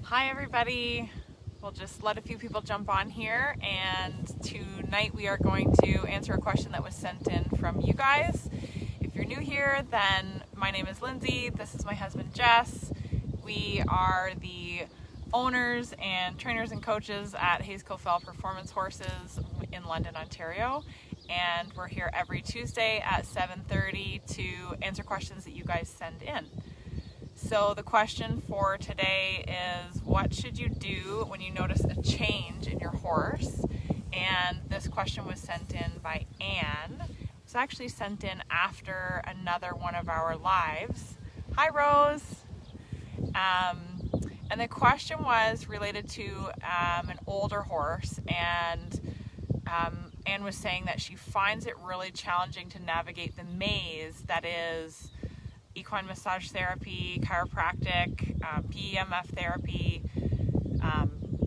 Hi everybody. We'll just let a few people jump on here, and tonight we are going to answer a question that was sent in from you guys. If you're new here, then my name is Lindsay. This is my husband Jess. We are the owners and trainers and coaches at Hayes Cofell Performance Horses in London, Ontario. And we're here every Tuesday at 7:30 to answer questions that you guys send in. So the question for today is, what should you do when you notice a change in your horse? And this question was sent in by Anne. It was actually sent in after another one of our lives. Hi, Rose. And the question was related to an older horse, and Anne was saying that she finds it really challenging to navigate the maze that is equine massage therapy, chiropractic, PEMF therapy,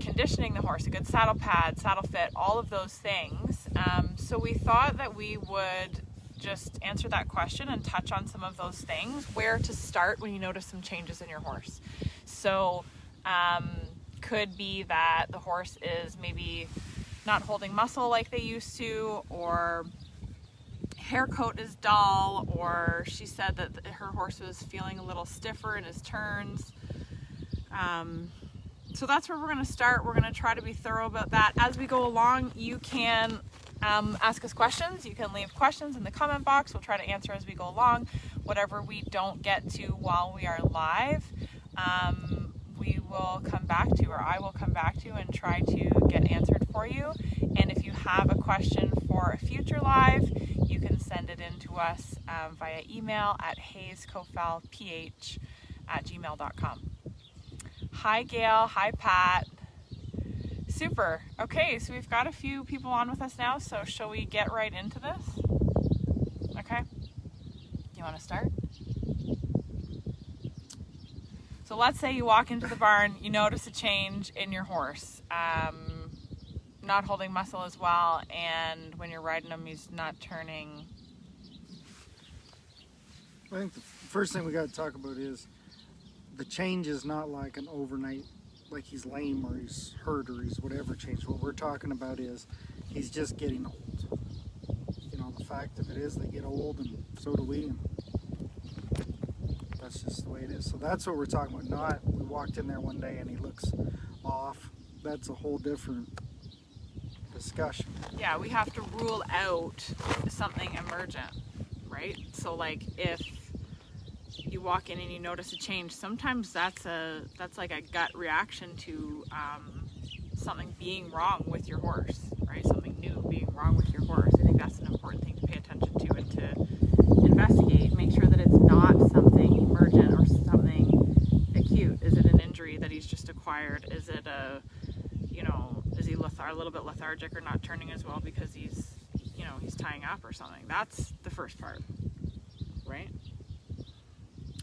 conditioning the horse, a good saddle pad, saddle fit, all of those things. So we thought that we would just answer that question and touch on some of those things, where to start when you notice some changes in your horse. So could be that the horse is maybe not holding muscle like they used to, or hair coat is dull, or she said that her horse was feeling a little stiffer in his turns. So that's where we're going to start. We're going to try to be thorough about that. As we go along, you can ask us questions. You can leave questions in the comment box. We'll try to answer as we go along. Whatever we don't get to while we are live, we will come back to, or I will come back to, and try to get answered for you. And if you have a question for a future live, you can send it in to us via email at hayescofellph@gmail.com. Hi Gail, hi Pat. Super. Okay, so we've got a few people on with us now, so shall we get right into this? Okay. You want to start? So let's say you walk into the barn, you notice a change in your horse. Not holding muscle as well, and when you're riding him, he's not turning. I think the first thing we got to talk about is the change is not like an overnight, like he's lame or he's hurt or he's whatever change. What we're talking about is he's just getting old. You know, the fact of it is they get old, and so do we, and that's just the way it is. So that's what we're talking about. Not we walked in there one day and he looks off. That's a whole different discussion. Yeah, we have to rule out something emergent, right? So like if you walk in and you notice a change, sometimes that's like a gut reaction to something being wrong with your horse, right? Something new being wrong with your horse. I think that's an important thing to pay attention to and to investigate. Make sure that it's not something emergent or something acute. Is it an injury that he's just acquired? Is it is he a little bit lethargic or not turning as well because he's tying up or something? That's the first part, right?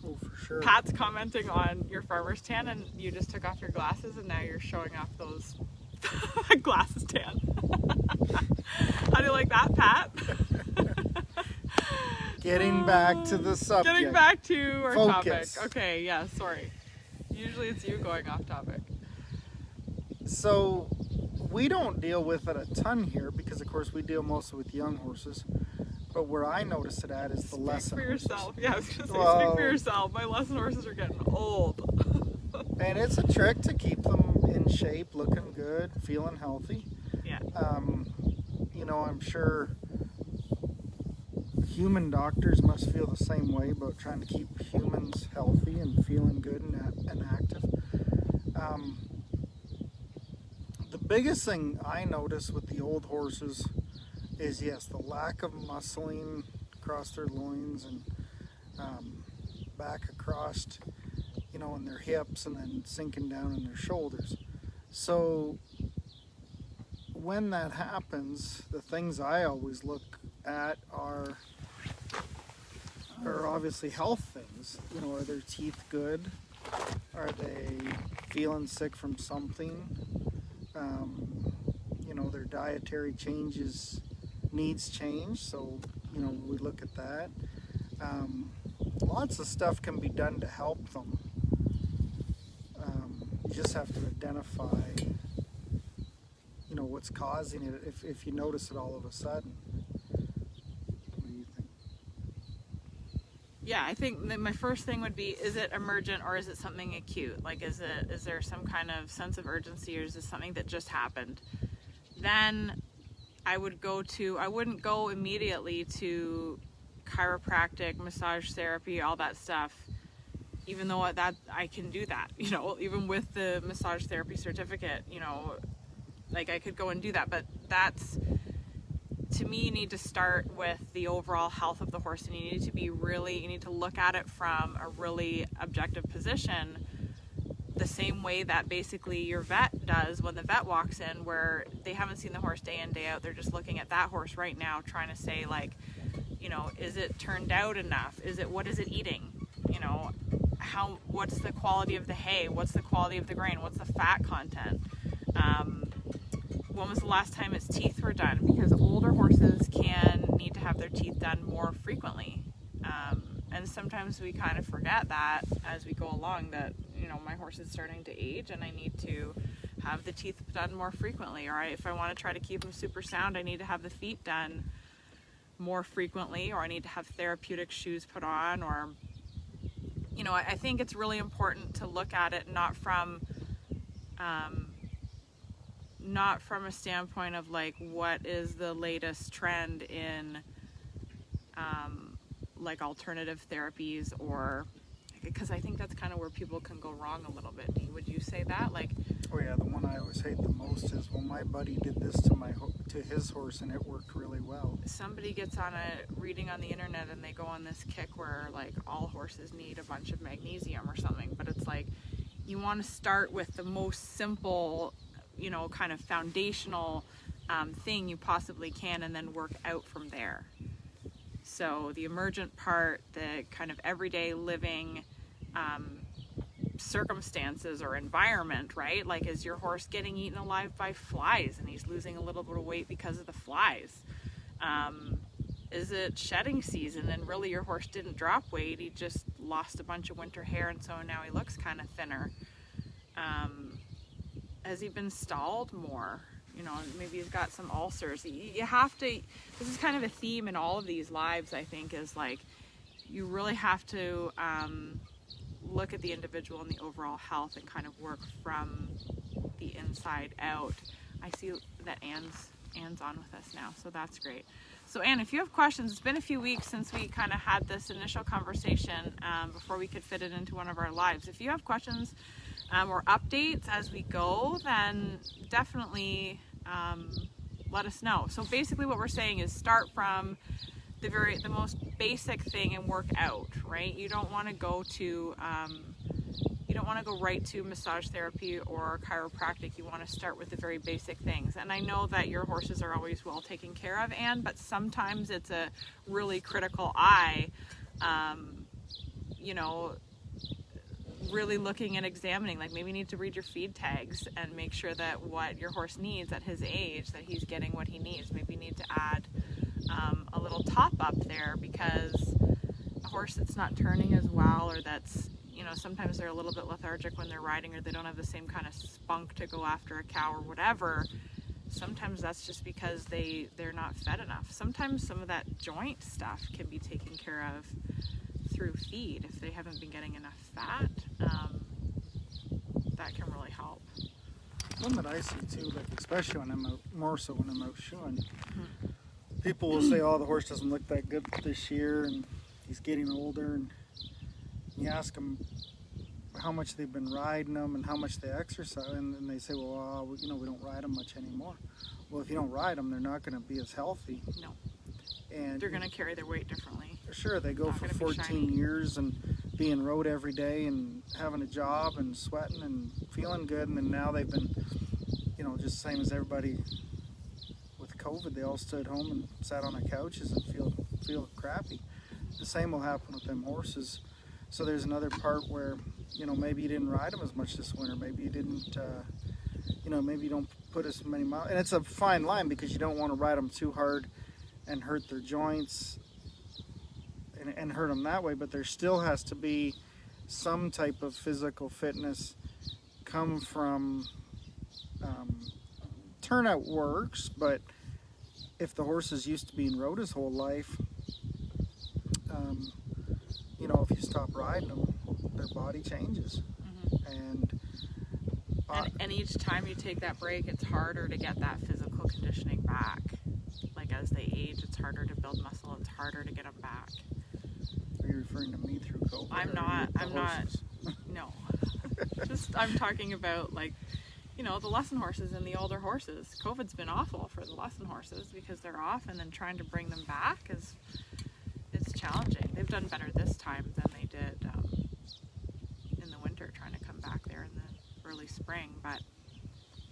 Oh, for sure. Pat's commenting on your farmer's tan, and you just took off your glasses and now you're showing off those glasses tan. How do you like that, Pat? Getting back to the subject. Getting back to our Focus. topic. Okay, yeah, sorry. Usually it's you going off topic. So we don't deal with it a ton here because, of course, we deal mostly with young horses. But where I notice it at is the lesson Speak for horses. yourself. Yeah, I was going to say, Well, speak for yourself. My lesson horses are getting old. And it's a trick to keep them in shape, looking good, feeling healthy. Yeah. I'm sure human doctors must feel the same way about trying to keep humans healthy and feeling good and active. The biggest thing I notice with the old horses is, yes, the lack of muscling across their loins and back across, in their hips, and then sinking down in their shoulders. So when that happens, the things I always look at are obviously health things. Are their teeth good? Are they feeling sick from something? Their dietary changes, needs change, so we look at that. Lots of stuff can be done to help them. just have to identify, you know, what's causing it if you notice it all of a sudden. What do you think? Yeah, I think that my first thing would be, is it emergent or is it something acute? Like, is there some kind of sense of urgency, or is this something that just happened? Then I wouldn't go immediately to chiropractic, massage therapy, all that stuff, even though that I can do that, you know, even with the massage therapy certificate, you know, like I could go and do that. But that's, to me, you need to start with the overall health of the horse, and you need to look at it from a really objective position, the same way that basically your vet does when the vet walks in, where they haven't seen the horse day in, day out. They're just looking at that horse right now, trying to say, like, you know, is it turned out enough? What is it eating? You know, what's the quality of the hay? What's the quality of the grain? What's the fat content? When was the last time its teeth were done? Because older horses need to have their teeth done more frequently. And sometimes we kind of forget that as we go along, that, you know, my horse is starting to age and I need to have the teeth done more frequently. Or if I want to try to keep them super sound, I need to have the feet done more frequently, or I need to have therapeutic shoes put on. Or, you know, I think it's really important to look at it not from a standpoint of like, what is the latest trend in like alternative therapies, or because I think that's kind of where people can go wrong a little bit. Would you say that? Like, oh yeah, the one I always hate the most is, well, my buddy did this to his horse and it worked really well. Somebody gets on a reading on the internet and they go on this kick where like all horses need a bunch of magnesium or something, but it's like, you want to start with the most simple, you know, kind of foundational thing you possibly can, and then work out from there. So the emergent part, the kind of everyday living circumstances or environment, right? Like, is your horse getting eaten alive by flies and he's losing a little bit of weight because of the flies? Is it shedding season and really your horse didn't drop weight, he just lost a bunch of winter hair and so now he looks kind of thinner? Has he been stalled more? You know, maybe he's got some ulcers. You have to, this is kind of a theme in all of these lives, I think, is like, you really have to look at the individual and the overall health and kind of work from the inside out. I see that Anne's on with us now, so that's great. So Anne, if you have questions, it's been a few weeks since we kind of had this initial conversation before we could fit it into one of our lives. If you have questions or updates as we go, then definitely let us know. So basically what we're saying is start from the most basic thing and work out, right? You don't want to go right to massage therapy or chiropractic. You want to start with the very basic things. And I know that your horses are always well taken care of, Anne, but sometimes it's a really critical eye, you know, really looking and examining, like maybe you need to read your feed tags and make sure that what your horse needs at his age, that he's getting what he needs. Maybe you need to add a little top up there, because a horse that's not turning as well, or that's, you know, sometimes they're a little bit lethargic when they're riding, or they don't have the same kind of spunk to go after a cow or whatever. Sometimes that's just because they're not fed enough. Sometimes some of that joint stuff can be taken care of through feed if they haven't been getting enough fat. That can really help. One that I see too, like especially when I'm out, more so when I'm out showing, people will say, "Oh, the horse doesn't look that good this year, and he's getting older." And you ask them how much they've been riding them and how much they exercise, and they say, "Well, you know, we don't ride them much anymore." Well, if you don't ride them, they're not going to be as healthy. No. And they're going to carry their weight differently. Sure, they go for 14 years and being rode every day and having a job and sweating and feeling good, and then now they've been, you know, just the same as everybody with COVID. They all stood home and sat on their couches and feel crappy. The same will happen with them horses. So there's another part where, you know, maybe you didn't ride them as much this winter. Maybe you didn't, you know, maybe you don't put as many miles. And it's a fine line, because you don't want to ride them too hard and hurt their joints and hurt them that way, but there still has to be some type of physical fitness come from turnout works, but if the horse is used to being rode his whole life, you know, if you stop riding them, their body changes. And each time you take that break, it's harder to get that physical conditioning back. Like as they age, it's harder to build muscle. It's harder to get them back. Are you referring to me through COVID? I'm not. No. I'm talking about, like, you know, the lesson horses and the older horses. COVID's been awful for the lesson horses because they're off, and then trying to bring them back it's challenging. They've done better this time than they did in the winter, trying to come back there in the early spring. But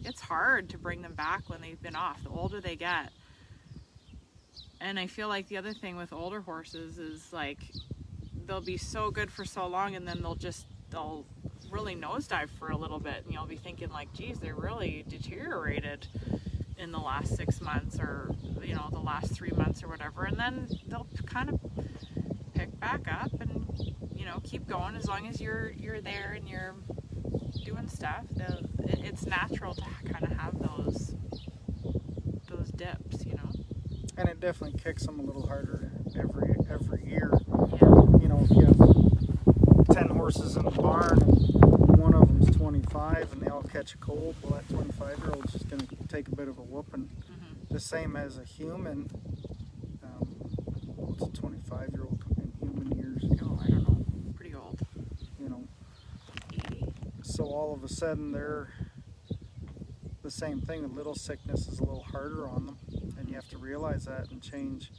it's hard to bring them back when they've been off, the older they get. And I feel like the other thing with older horses is, like, they'll be so good for so long, and then they'll really nosedive for a little bit, and you'll be thinking, like, geez, they're really deteriorated in the last 6 months, or, you know, the last 3 months or whatever, and then they'll kind of pick back up and, you know, keep going as long as you're there and you're doing stuff. It's natural to kind of have those dips, you know. And it definitely kicks them a little harder every year. Yeah. You know, if you have 10 horses in the barn and one of them's 25 and they all catch a cold, well, that 25-year-old's just going to take a bit of a whooping. The same as a human. What's a 25-year-old in human years? Oh, I don't know. Pretty old. You know. 80. So all of a sudden they're the same thing. A little sickness is a little harder on them, and you have to realize that and change.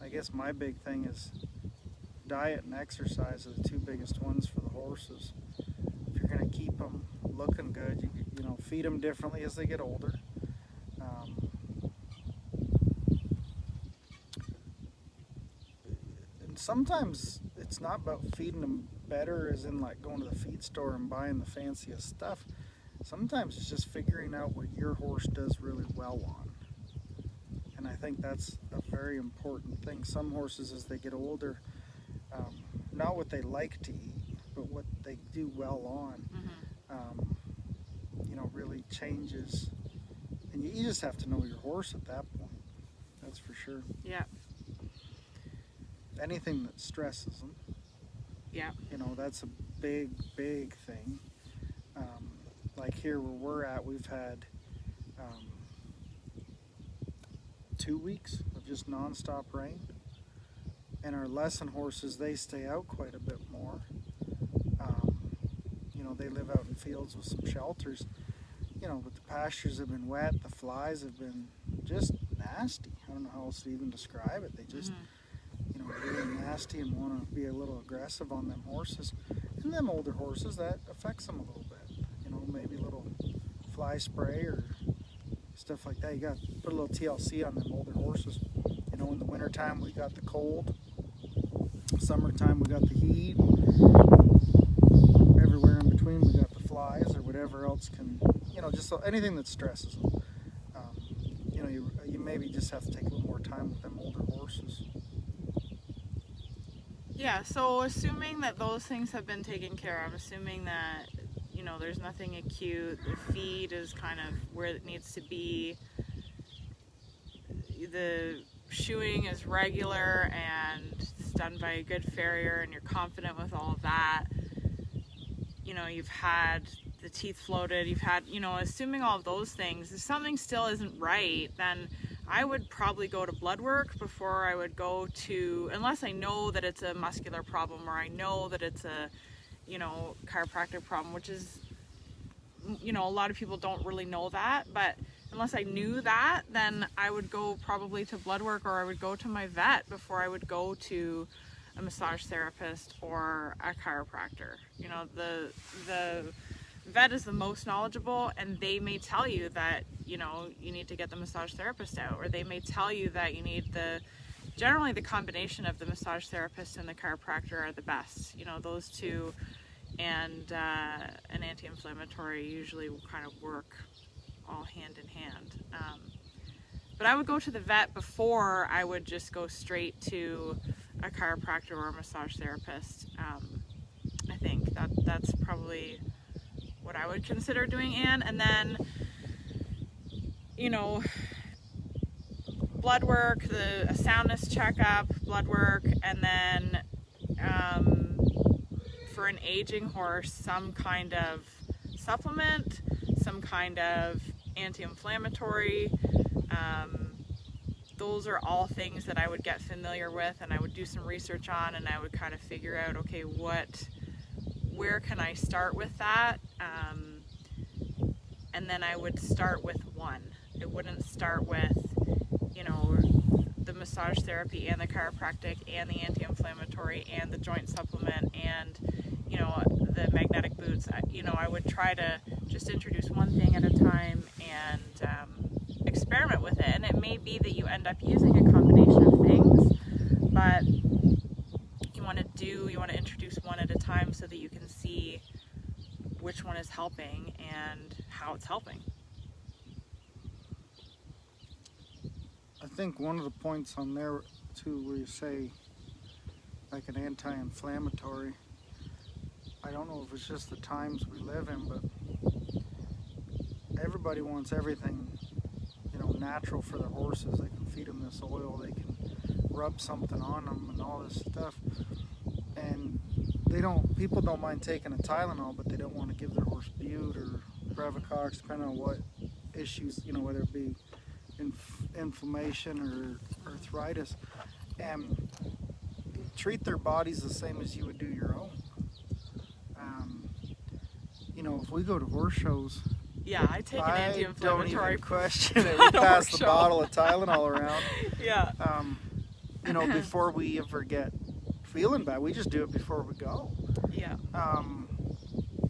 I guess my big thing is diet and exercise are the two biggest ones for the horses. If you're going to keep them looking good, you know, feed them differently as they get older. And sometimes it's not about feeding them better as in, like, going to the feed store and buying the fanciest stuff. Sometimes it's just figuring out what your horse does really well on. And I think that's a very important thing. Some horses, as they get older, not what they like to eat, but what they do well on, you know, really changes. And you just have to know your horse at that point. That's for sure. Yeah. Anything that stresses them. Yeah. You know, that's a big, big thing. Like here where we're at, we've had 2 weeks of just non-stop rain. And our lesson horses, they stay out quite a bit more. You know, they live out in fields with some shelters. You know, but the pastures have been wet, the flies have been just nasty. I don't know how else to even describe it. They just, you know, really nasty and want to be a little aggressive on them horses. And them older horses, that affects them a little bit. You know, maybe a little fly spray or stuff like that. You got to put a little TLC on them older horses. You know, in the wintertime we got the cold. Summertime we got the heat. Everywhere in between we got the flies or whatever else can, you know, just anything that stresses them. You know, you maybe just have to take a little more time with them older horses. Yeah, so assuming that those things have been taken care of, assuming that, you know, there's nothing acute, the feed is kind of where it needs to be, the shoeing is regular and it's done by a good farrier and you're confident with all of that, you know, you've had the teeth floated, you've had, you know, assuming all of those things, if something still isn't right, then I would probably go to blood work before I would go to, unless I know that it's a muscular problem or I know that it's a, you know, chiropractic problem, which is, you know, a lot of people don't really know that, but unless I knew that, then I would go probably to blood work or I would go to my vet before I would go to a massage therapist or a chiropractor. You know, the vet is the most knowledgeable, and they may tell you that, you know, you need to get the massage therapist out, or they may tell you that you need generally the combination of the massage therapist and the chiropractor are the best. You know, those two and an anti-inflammatory usually will kind of work all hand in hand. But I would go to the vet before I would just go straight to a chiropractor or a massage therapist. I think that's that's probably what I would consider doing, Anne. And then, you know, blood work, a soundness checkup, blood work, and then for an aging horse, some kind of supplement, some kind of anti-inflammatory. Those are all things that I would get familiar with, and I would do some research on, and I would kind of figure out, okay, where can I start with that? And then I would start with one. It wouldn't start with, you know, the massage therapy and the chiropractic and the anti-inflammatory and the joint supplement and, you know, the magnetic boots. You know, I would try to just introduce one thing at a time and experiment with it. And it may be that you end up using a combination of things, but you want to introduce one at a time so that you can see which one is helping and how it's helping. I think one of the points on there too, where you say like an anti-inflammatory, I don't know if it's just the times we live in, but everybody wants everything, you know, natural for their horses. They can feed them this oil, they can rub something on them and all this stuff. And people don't mind taking a Tylenol, but they don't want to give their horse Butte or Previcox, depending on what issues, you know, whether it be inflammation or arthritis, and treat their bodies the same as you would do your own. You know, if we go to horse shows, yeah, I take an anti-inflammatory. Don't even question it. We pass the bottle of Tylenol around. Yeah. You know, before we ever get feeling bad, we just do it before we go. Yeah.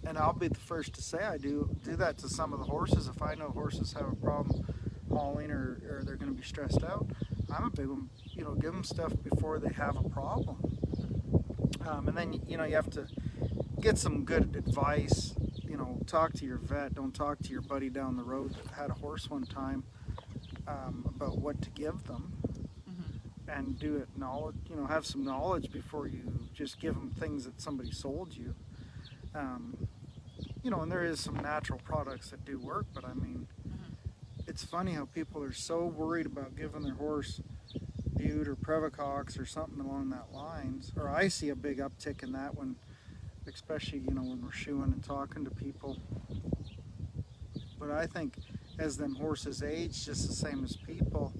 And I'll be the first to say I do that to some of the horses. If I know horses have a problem hauling or they're going to be stressed out, I'm a big one, you know, give them stuff before they have a problem. And then, you know, you have to get some good advice. You know, talk to your vet. Don't talk to your buddy down the road that had a horse one time about what to give them. And do it knowledge, you know, have some knowledge before you just give them things that somebody sold you. You know, and there is some natural products that do work, but I mean, it's funny how people are so worried about giving their horse Butte or Previcox or something along that lines. Or I see a big uptick in that when, especially, you know, when we're shoeing and talking to people. But I think as them horses age, just the same as people,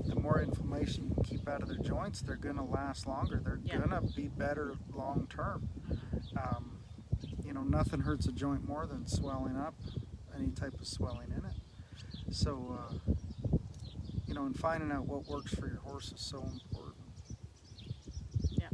the more inflammation you can keep out of their joints, they're going to last longer. They're going to be better long term. You know, nothing hurts a joint more than swelling up, any type of swelling in it. So, you know, and finding out what works for your horse is so important. Yeah.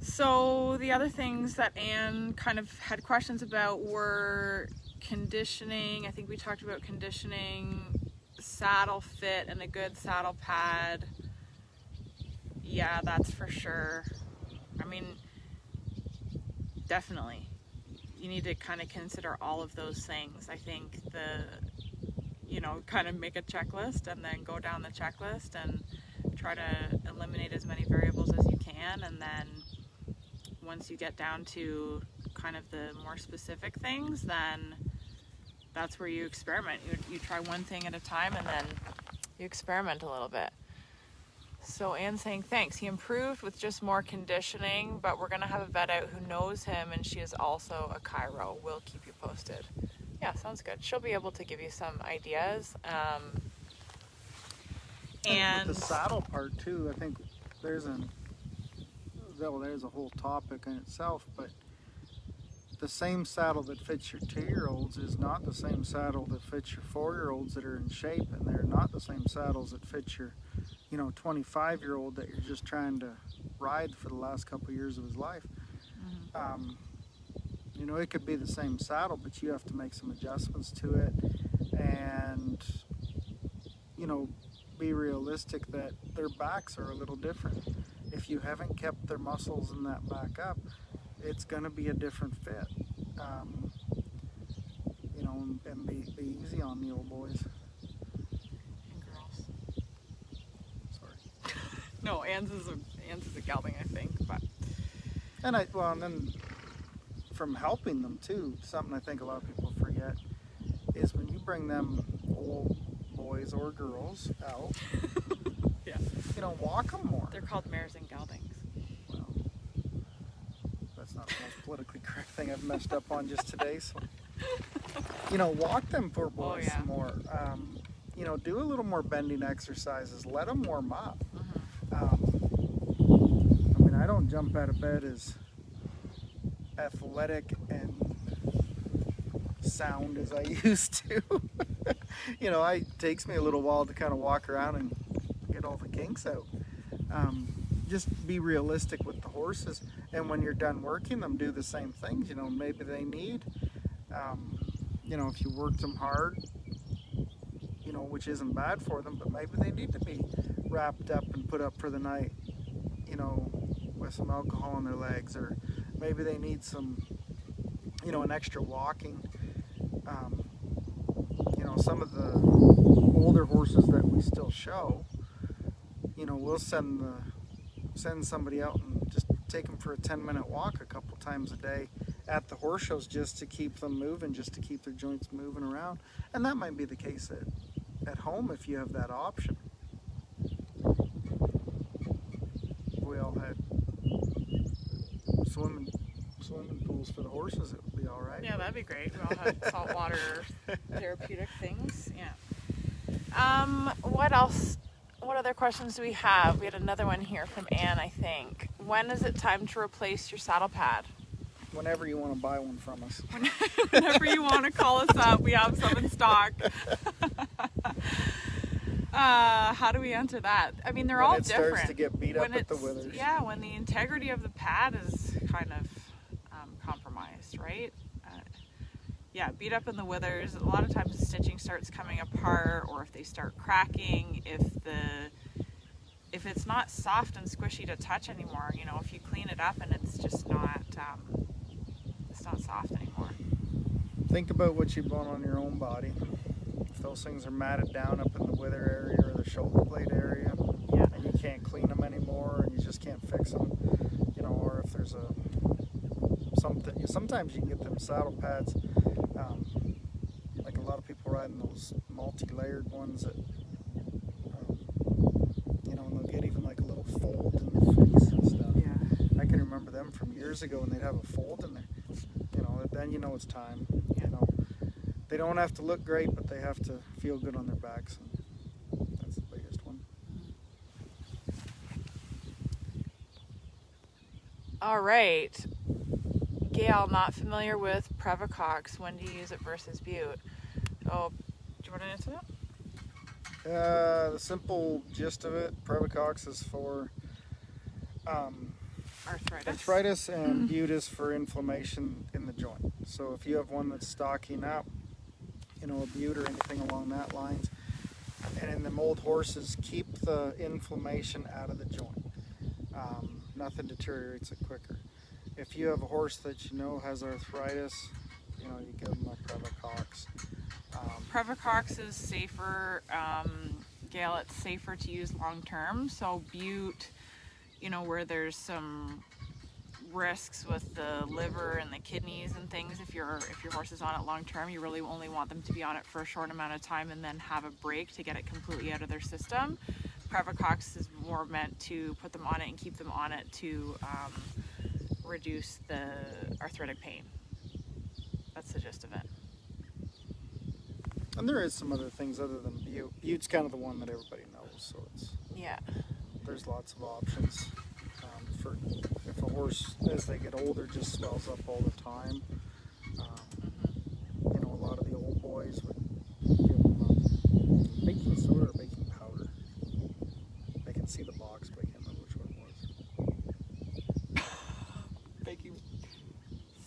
So the other things that Anne kind of had questions about were conditioning. I think we talked about conditioning, saddle fit, and a good saddle pad. Yeah, that's for sure. I mean, definitely. You need to kind of consider all of those things. I think you know, kind of make a checklist and then go down the checklist and try to eliminate as many variables as you can. And then once you get down to kind of the more specific things, then that's where you experiment. You try one thing at a time and then you experiment a little bit. So Anne's saying, thanks. He improved with just more conditioning, but we're going to have a vet out who knows him, and she is also a chiro. We'll keep you posted. Yeah, sounds good. She'll be able to give you some ideas. And with the saddle part too, I think there's a whole topic in itself, but the same saddle that fits your 2-year-olds is not the same saddle that fits your 4-year-olds that are in shape, and they're not the same saddles that fit your, you know, 25-year-old that you're just trying to ride for the last couple of years of his life. You know, it could be the same saddle, but you have to make some adjustments to it, and, you know, be realistic that their backs are a little different. If you haven't kept their muscles in that back up, it's going to be a different fit. You know, and be easy on the old boys. And girls. Sorry. No, Anne's is a gelding, I think, but And then from helping them too, something I think a lot of people forget is when you bring them old boys or girls out, Yeah. you know, walk them more. They're called mares and geldings. Well, that's not the most politically correct thing I've messed up on just today. So, you know, walk them poor boys some more. You know, do a little more bending exercises. Let them warm up. I mean, I don't jump out of bed as athletic and sound as I used to. You know, it takes me a little while to kind of walk around and get all the kinks out. Just be realistic with the horses, and when you're done working them, do the same things. You know, maybe they need, you know, if you worked them hard, you know, which isn't bad for them, but maybe they need to be wrapped up and put up for the night, you know, with some alcohol in their legs, or maybe they need some, you know, an extra walking. You know, some of the older horses that we still show, you know, we'll send somebody out and just take them for a 10-minute walk a couple times a day at the horse shows, just to keep them moving, just to keep their joints moving around. And that might be the case at home if you have that option. We all had swimming pools for the horses, it would be all right. Yeah, that'd be great. We all have saltwater therapeutic things. Yeah. What else? What other questions do we have? We had another one here from Anne, I think. When is it time to replace your saddle pad? Whenever you want to buy one from us. Whenever you want to call us up, we have some in stock. How do we answer that? I mean, they're all different. When it starts to get beat up at the withers. Yeah, when the integrity of the pad is kind of compromised, right? Yeah, beat up in the withers. A lot of times the stitching starts coming apart, or if they start cracking, if it's not soft and squishy to touch anymore, you know, if you clean it up and it's just not soft anymore. Think about what you bought on your own body. If those things are matted down up in the wither area or the shoulder blade area, and you can't clean them anymore and you just can't fix them, you know, or if there's something, sometimes you can get them saddle pads, like a lot of people riding those multi-layered ones that, you know, and they'll get even like a little fold in the fleece and stuff. Yeah. I can remember them from years ago, and they'd have a fold in there. You know, then you know it's time. You know, they don't have to look great, but they have to feel good on their backs. And that's the biggest one. All right. Gail, not familiar with Previcox. When do you use it versus Butte? Oh, do you want to answer that? The simple gist of it, Previcox is for arthritis, and Butte is for inflammation in the joint. So if you have one that's stocking up, you know, a Butte or anything along that lines, and in them old horses, keep the inflammation out of the joint. Nothing deteriorates it quicker. If you have a horse that you know has arthritis, you know, you give them a Previcox. Previcox is safer, Gail, it's safer to use long term. So Butte, you know, where there's some risks with the liver and the kidneys and things, if your horse is on it long term, you really only want them to be on it for a short amount of time and then have a break to get it completely out of their system. Previcox is more meant to put them on it and keep them on it to reduce the arthritic pain. That's the gist of it. And there is some other things other than Butte. Butte's kind of the one that everybody knows, so there's lots of options. For if a horse, as they get older, just swells up all the time, you know, a lot of the old boys would give them baking soda or baking powder. I can see the box, but I can't remember which one it was. Baking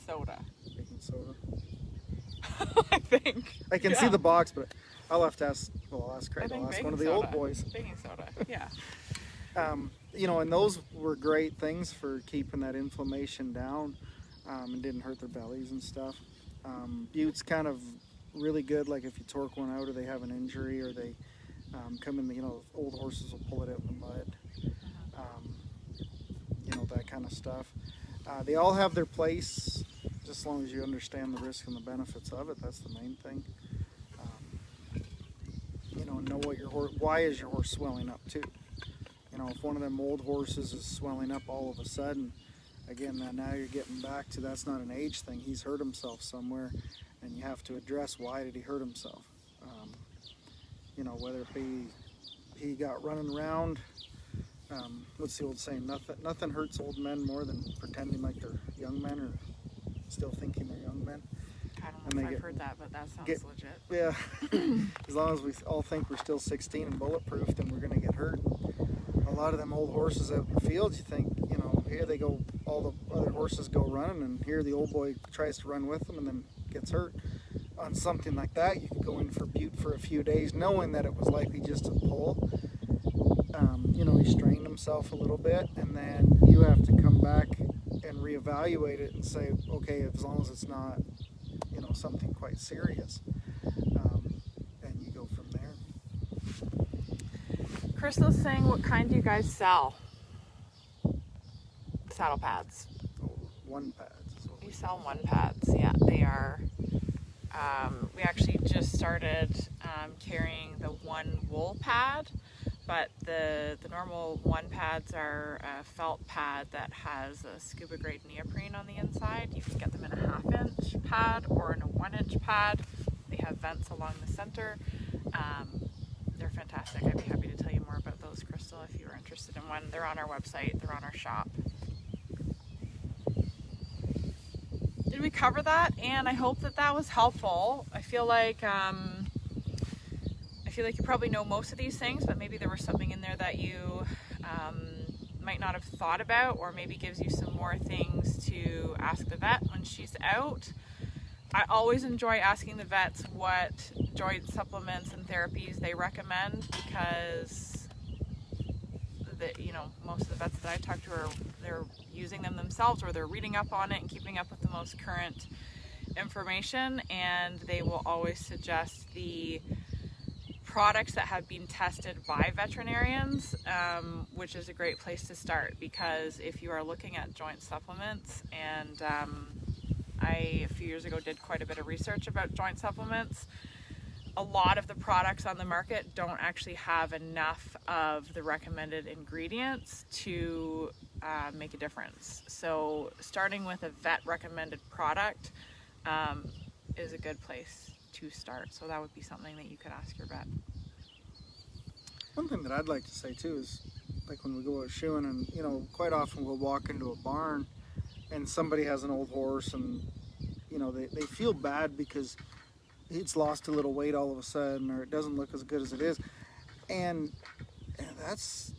soda. Baking soda. I think. I can see the box, but I'll have to ask. Well, I'll ask Craig. I'll ask one of the old boys. Baking soda. Yeah. You know, and those were great things for keeping that inflammation down, and didn't hurt their bellies and stuff. Butte's kind of really good, like if you torque one out or they have an injury or they come in, you know, old horses will pull it out in the mud, you know, that kind of stuff. They all have their place, just as long as you understand the risks and the benefits of it. That's the main thing. Know what your horse, why is your horse swelling up too? If one of them old horses is swelling up all of a sudden, again, now you're getting back to that's not an age thing. He's hurt himself somewhere, and you have to address why did he hurt himself. Whether it be he got running around. What's the old saying? Nothing hurts old men more than pretending like they're young men or still thinking they're young men. I don't know if I've heard that, but that sounds legit. Yeah. As long as we all think we're still 16 and bulletproof, then we're going to get hurt. A lot of them old horses out in the fields, you think, here they go, all the other horses go running, and here the old boy tries to run with them and then gets hurt. On something like that, you could go in for Butte for a few days, knowing that it was likely just a pull. He strained himself a little bit, and then you have to come back and reevaluate it and say, okay, as long as it's not, something quite serious, and you go from there. Crystal's saying, what kind do you guys sell? Saddle pads. One pads. We sell one pads. Yeah, they are. We actually just started carrying the one wool pad, but the normal one pads are a felt pad that has a scuba grade neoprene on the inside. You can get them in a 1/2 inch pad or in a 1 inch pad. They have vents along the center. They're fantastic. I'd be happy to tell you more about those, Crystal, if you were interested in one. They're on our website. They're on our shop. Did we cover that? And I hope that was helpful. I feel like you probably know most of these things, but maybe there was something in there that you might not have thought about, or maybe gives you some more things to ask the vet when she's out. I always enjoy asking the vets what joint supplements and therapies they recommend, because most of the vets that I talk to they're using them themselves, or they're reading up on it and keeping up with the most current information, and they will always suggest the products that have been tested by veterinarians, which is a great place to start, because if you are looking at joint supplements, and I, a few years ago, did quite a bit of research about joint supplements. A lot of the products on the market don't actually have enough of the recommended ingredients to make a difference. So starting with a vet recommended product is a good place to start. So that would be something that you could ask your vet. One thing that I'd like to say too is, like when we go out shoeing, and quite often we'll walk into a barn and somebody has an old horse, and they feel bad because it's lost a little weight all of a sudden, or it doesn't look as good as it is, and that's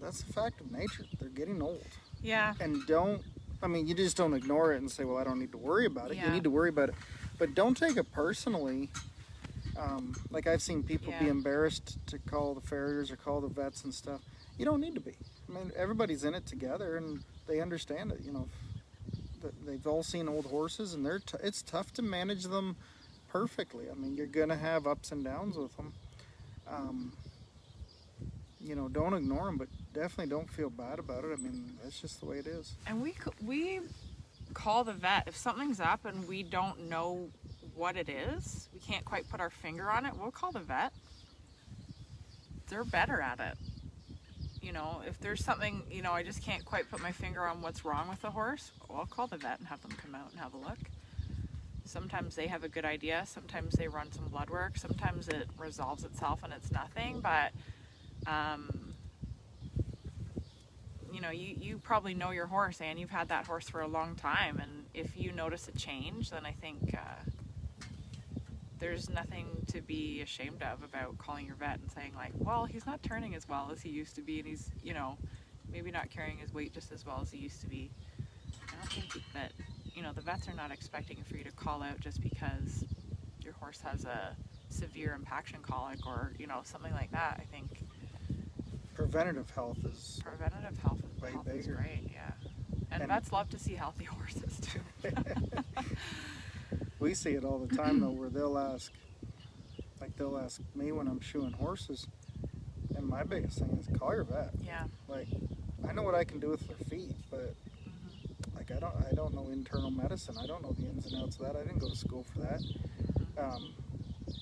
a fact of nature. They're getting old. Yeah. And you just don't ignore it and say, well, I don't need to worry about it. Yeah. You need to worry about it, but don't take it personally. Like I've seen people be embarrassed to call the farriers or call the vets and stuff. You don't need to be. Everybody's in it together, and they understand it. They've all seen old horses, and it's tough to manage them perfectly. You're gonna have ups and downs with them. Don't ignore them, but definitely don't feel bad about it. That's just the way it is. And we call the vet if something's up and we don't know what it is. We can't quite put our finger on it. We'll call the vet. They're better at it. If there's something, I just can't quite put my finger on what's wrong with the horse, I'll call the vet and have them come out and have a look. Sometimes they have a good idea. Sometimes they run some blood work. Sometimes it resolves itself and it's nothing. But, you probably know your horse, and you've had that horse for a long time. And if you notice a change, then I think there's nothing to be ashamed of about calling your vet and saying, like, well, he's not turning as well as he used to be, and he's, maybe not carrying his weight just as well as he used to be. I don't think that, the vets are not expecting for you to call out just because your horse has a severe impaction colic or, something like that. I think preventative health is way bigger. Is great, yeah. And vets love to see healthy horses too. We see it all the time though, where they'll ask me when I'm shoeing horses, and my biggest thing is call your vet. Yeah. Like, I know what I can do with their feet, but I I don't know internal medicine. I don't know the ins and outs of that. I didn't go to school for that.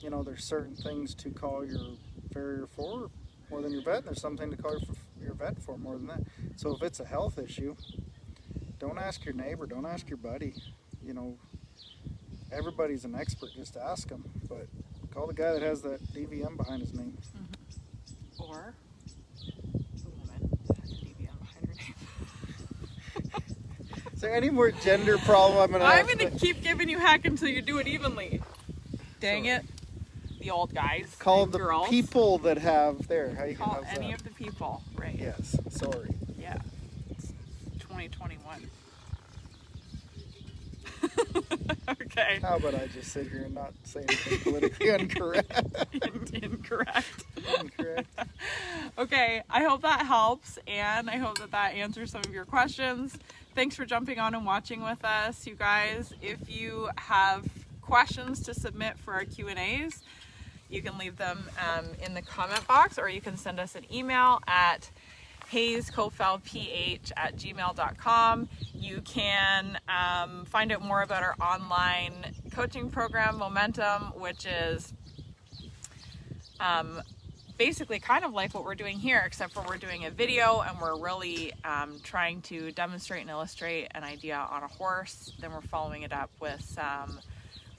You know, there's certain things to call your farrier for more than your vet, and there's something to call your vet for more than that. So if it's a health issue, don't ask your neighbor, don't ask your buddy. You know, everybody's an expert, just ask them. But call the guy that has that DVM behind his name. Or the woman that has a DVM behind her name. Is there any more gender problem I'm gonna keep giving you heck until you do it evenly. Dang it. The old guys. Call and the girls. people that have there. How you Call can have any that? of the people, right? Yes, sorry. Yeah. It's 2021. Okay. How about I just sit here and not say anything politically incorrect? Incorrect. Incorrect. Okay, I hope that helps, and I hope that answers some of your questions. Thanks for jumping on and watching with us, you guys. If you have questions to submit for our Q&As, you can leave them in the comment box, or you can send us an email at hayeskoffelph@gmail.com. You can find out more about our online coaching program, Momentum, which is basically kind of like what we're doing here, except for we're doing a video and we're really trying to demonstrate and illustrate an idea on a horse. Then we're following it up with some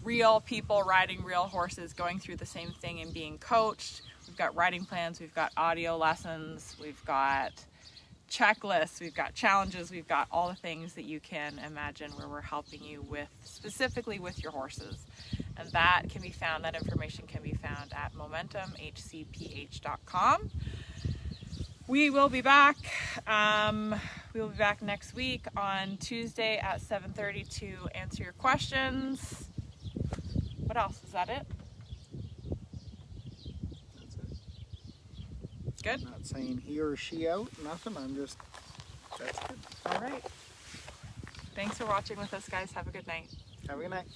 real people riding real horses, going through the same thing and being coached. We've got riding plans, we've got audio lessons, we've got checklists, we've got challenges, we've got all the things that you can imagine where we're helping you with, specifically with your horses. And that can be found, that information can be found at momentumhcph.com. We will be back. We will be back next week on Tuesday at 7:30 to answer your questions. What else? Is that it? That's it. Good? I'm not saying he or she out, nothing. I'm just, that's good. All right. Thanks for watching with us, guys. Have a good night. Have a good night.